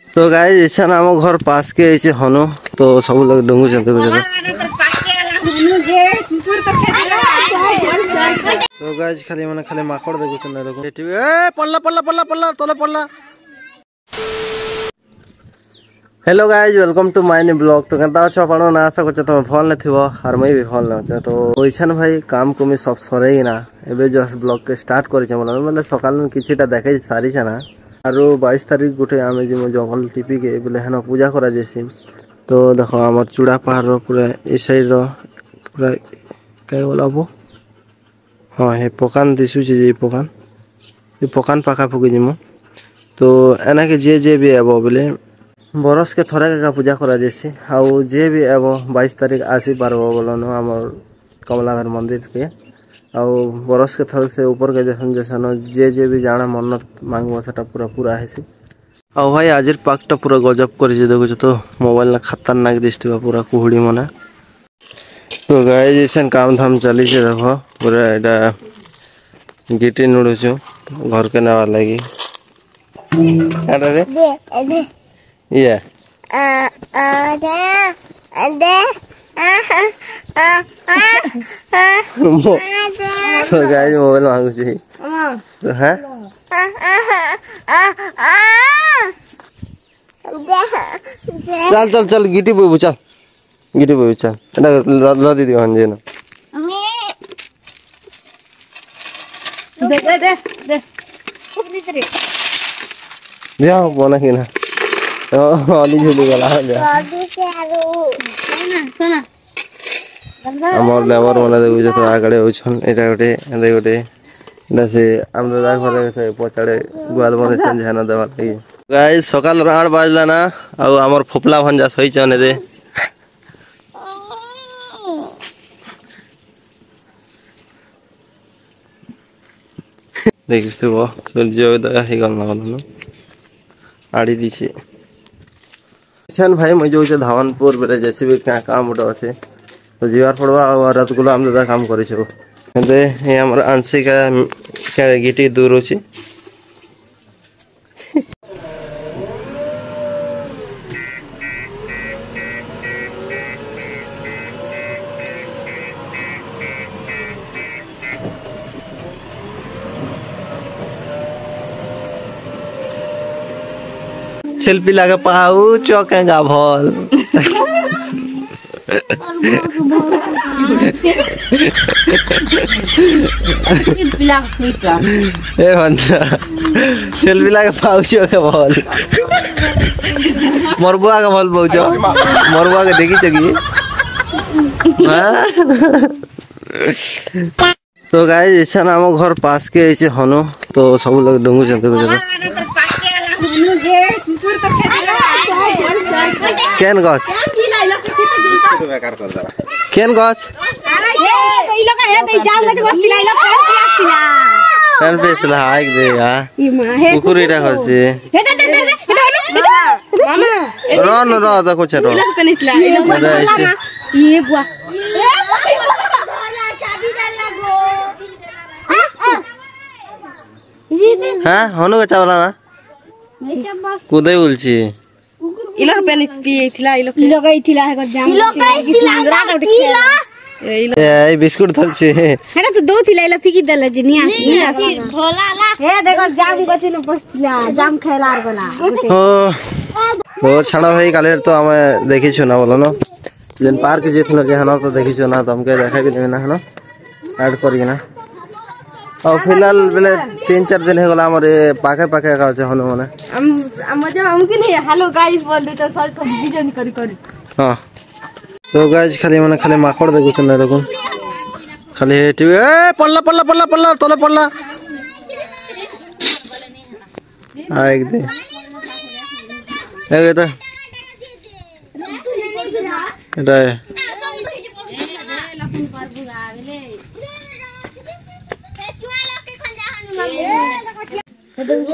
तो गाइस इच्छा ना हम घर पास के ऐसे हनु तो सब लोग डंगू चलते हुए तो गाइस खाली माने खाली माकड़ देखु चंदा देखो ए पल्ला पल्ला पल्ला पल्ला तले पल्ला। Hello guys welcome to my new blog. तो केनता छ आपण ना आशा करछ तुम फोन ले थिबो और मैं भी फोन ले तो ओइछन भाई काम को मी सब सरेई ना एबे जस्ट ब्लॉग के स्टार्ट करिछ मतलब सकाल में किछिटा देखै सारी छना आरो 22 तारीख गुटे आमे जे जंगल टीपी के बोले हन पूजा करा जेसी। तो देखो हमर चूड़ा पहाड़ पूरा ए साइड रो पूरा काय बोलाबो हां हे पकान दिसु जे पकान पाखा फुकी जिमु। तो एना के जे भी आबो बोले बरस के थोड़ा का पूजा करा जेसी आउ जे भी आबो 22 तारीख आसी पारबो बोलन हमर कमलाघर मंदिर के आउ बरस के थर से ऊपर के जैसन जे भी जाना मन्नत मांगबो सेटा पूरा पूरा हेसी। आ भाई आजिर पाकटा पूरा गजब कर देखो तो मोबाइल ना खतरनाक दिसतिबा पूरा कुहुड़ी मने। तो गाइस जैसन काम धाम चली छे देखो पूरा एटा गिटी नुडुछु घर के नेवा लागी अरे दे ये तो गाइस मोबाइल मांगु छी हैं चल चल चल गिटी बोबू चल एटा लदी दियो हन जेना दे खूब रे या बना के ना ओली झुली गला दादी से आरो सोना हमर लेबर वाला देखु तो आगड़े होछन एटा गोटे एटा से हम दादा घरे से पचाड़े गुआल बने छन ध्यान देवा लगी। गाइस सकाल 8 बजला ना आ हमर फोपला भंजा सही चने रे देखिस तो सूर्य उदय हे गल ना आड़ी दिछे छन भाई मैं जो धावनपुर बेले जैसे भी क्या काम उठा अच्छे तो जीवार पड़वा और रसगुल्ला हम दादा काम करे छो दे ये हमर आंशिका क्या गिटी दूर होची सेल्फी लगा पाऊ चौकेगा भल ए भन्छ सेल्फी लगा पाऊ चौके भल मरबुआ का भल बहुछ मरबुआ के देखी चकी तो गाइस इच्छा ना हम घर पास के ऐसे हनु तो सब लोग डंगू चलते केन गछ केन गछ केन पेसला आइक दे या कुकुरीटा खसे रन र त कुछ रो ये बुआ हां हनु का चावला ना कुदै उलची इलो पेन पिएथिला इलो गइथिला हेको जाम ए बिस्कुट थलछे हेरा तो दोथिला इलो फिकी देले जिनिया भोलाला हे देखो जाम गछिन बसथिला जाम खेलार गला तो छाड़ा भाई काले तो हमें देखी छु ना बोलो न जेन पार्क जेथन जे हना तो देखी छु ना तो हमके देखा भी ना हना ऐड करी ना और फिलहाल बेले 3-4 दिन हो गला हमरे पाके का छै हनो माने हम मजा हमके नहीं हेलो गाइस बोल दे तो सब वीडियो करी हां तो गाइस खाली माने खाली माकड़ देखु छन देखो खाली टीवी ए पल्ला पल्ला पल्ला पल्ला तले पल्ला आ एक दे ए तो एटा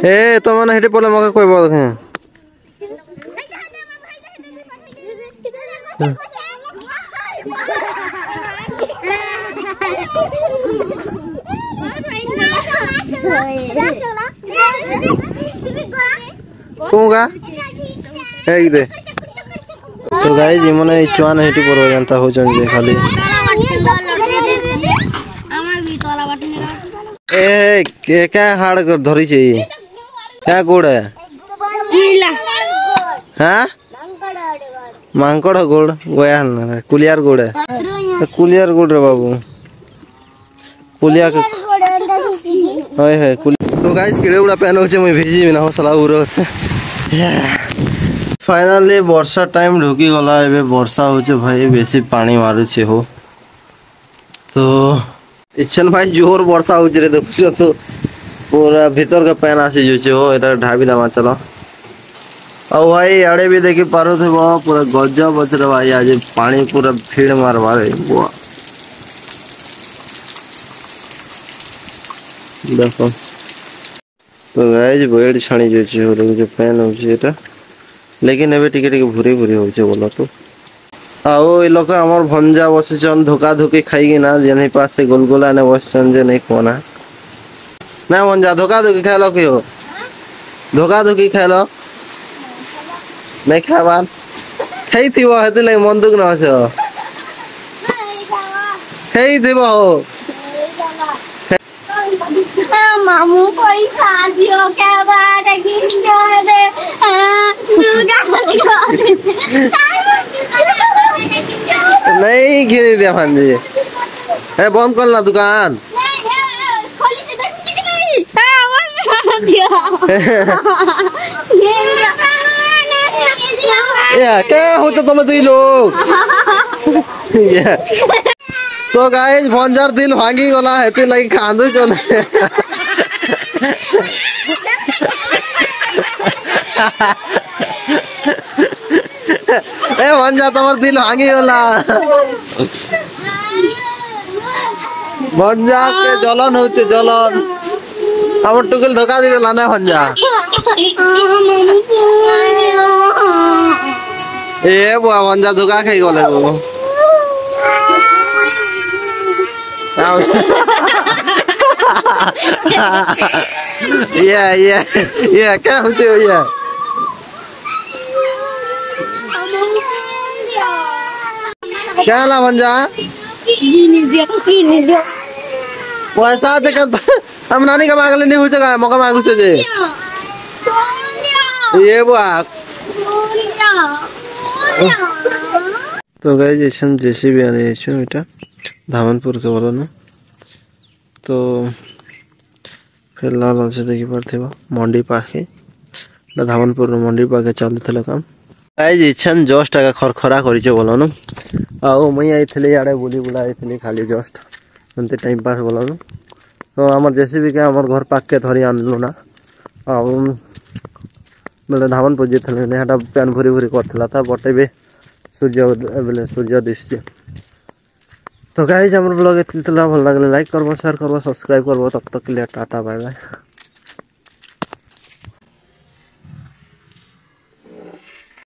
ए तो माने हेटे पले मका कोइ बोल देखे Kung ka? एक दे तो गाइस इमने चुआन हेटी पर जानता हो जन जे खाली ए के क्या हाड़ कर धरी छे क्या गोड़ है हां मांकड़ गोड़ गोया ना कुलियार गोड़ है कुलियार गोड़ रे बाबू कुलिया के हाय हाय तो गाइस किड़े उड़ा पेन होचे मैं भेजी बिना हो सला उरो फाइनली वर्षा टाइम ढुकी गला एबे वर्षा होचे भाई बेसी पानी मारुचे हो तो इच्छन भाई जोर वर्षा होचे रे देखो तो पूरा भीतर का पेन आसी जोचे हो एटा ढाबी दमा चलो और भाई आड़े भी देखी पारो थे वो पूरा गज्जा बचरे भाई आज पानी पूरा भीड़ मारवा रे बुआ देखो तो गाइस बेड छाणी जोचे हो जो पेन होचे एटा लेकिन एबे टिके टिके भूरी भूरी होचे बोला तो आओ ए लोक हमर भंजा बसिचन धोका धोकी खाइगे ना जेने पास से गोलगोला ने बसचन जे नहीं कोना ना भंजा धोका धोकी खाइलो के हो धोका धोकी खाइलो नहीं खाबान खाई थिबो हेते ले मन दुख न छ खाई थिबो हो मामू पैसा दियो क्या बात है किंजो दे नहीं गिरी दे भांजी ए बंद कर ना दुकान या क्या होता तुम दुई लोग तो गाइस भंजार दिल भांगी गला हेते लगी कांदू चल ए भंजा तुम्हार दिल भांगी गला भंजा के जलन होचे जलन हमर टुकल धोका दिले लाना भंजा ए बुआ भंजा धोका खाई गले वो yeah क्या होचे ये क्या ला भंजा गिनी दियो वैसा जगह हम नानी का मांगले नहीं हो सका मौका मांगू से जे ये बुआ तो गाइस जैसे भी आने छन बेटा धामनपुर के बोलो ना तो फिर लाल से देखी पड़थे मंडी पाखे धामनपुर मंडी पाखे चलुला काम गाइस इच्छन जस्ट आगे खरखरा करिचे बोलो न आओ मई आइथले याडे बुली बुला आइथले खाली जस्ट अंते टाइम पास बोलो न तो हमर जेसीबी के हमर घर पाक के धरी आनलो ना आ मतलब धामनपुर जेथले ने हटा पेन भरी भरी करथला था बटेबे सूर्य दिसते तो गाइस हमर ब्लॉग इतना भल लागले लाइक करबो शेयर करबो सब्सक्राइब करबो तब तक के लिए टाटा बाय बाय।